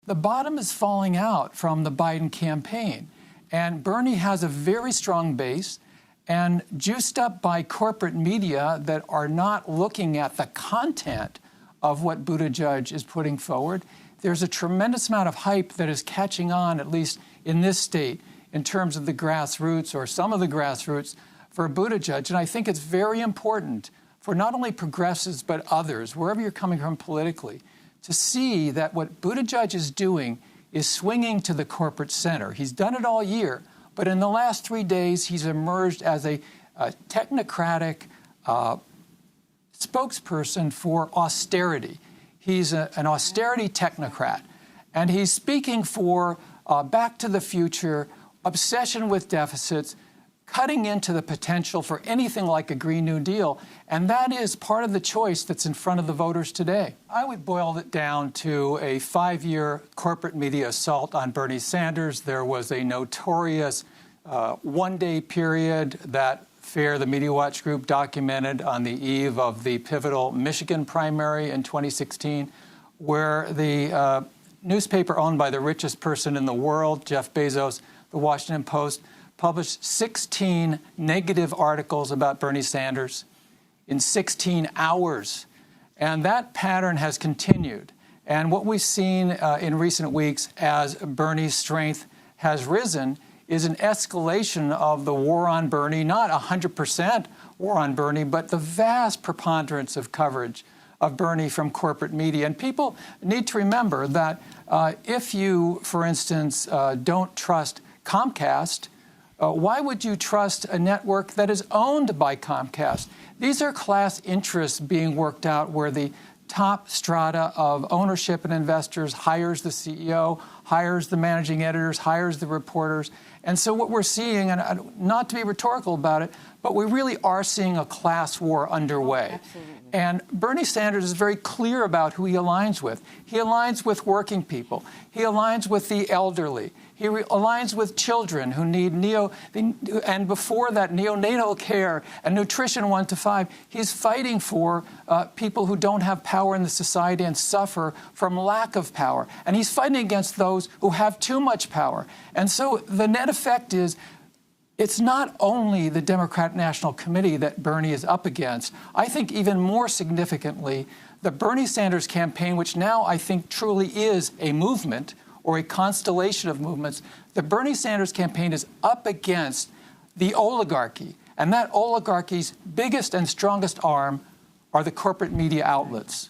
The bottom is falling out from the Biden campaign. And Bernie has a very strong base, and juiced up by corporate media that are not looking at the content of what Buttigieg is putting forward, there's a tremendous amount of hype that is catching on, at least in this state, in terms of the grassroots or some of the grassroots for Buttigieg. And I think it's very important for not only progressives but others, wherever you're coming from politically, to see that what Buttigieg is doing is swinging to the corporate center. He's done it all year, but in the last 3 days, he's emerged as a technocratic spokesperson for austerity. He's an austerity technocrat, and he's speaking for back to the future, obsession with deficits, cutting into the potential for anything like a Green New Deal. And that is part of the choice that's in front of the voters today. I would boil it down to a 5-year corporate media assault on Bernie Sanders. There was a notorious one-day period that FAIR, the Media Watch Group, documented on the eve of the pivotal Michigan primary in 2016, where the newspaper owned by the richest person in the world, Jeff Bezos, the Washington Post, published 16 negative articles about Bernie Sanders in 16 hours. And that pattern has continued. And what we've seen in recent weeks as Bernie's strength has risen is an escalation of the war on Bernie, not 100% war on Bernie, but the vast preponderance of coverage of Bernie from corporate media. And people need to remember that if you, for instance, don't trust Comcast, why would you trust a network that is owned by Comcast? These are class interests being worked out where the top strata of ownership and investors hires the CEO, hires the managing editors, hires the reporters. And so what we're seeing, and not to be rhetorical about it, but we really are seeing a class war underway. Absolutely. And Bernie Sanders is very clear about who he aligns with. He aligns with working people. He aligns with the elderly. He aligns with children who need and before that, neonatal care and nutrition 1 to 5. He's fighting for people who don't have power in the society and suffer from lack of power. And he's fighting against those who have too much power. And so the net effect is, it's not only the Democratic National Committee that Bernie is up against. I think even more significantly, the Bernie Sanders campaign, which now I think truly is a movement or a constellation of movements, the Bernie Sanders campaign is up against the oligarchy. And that oligarchy's biggest and strongest arm are the corporate media outlets.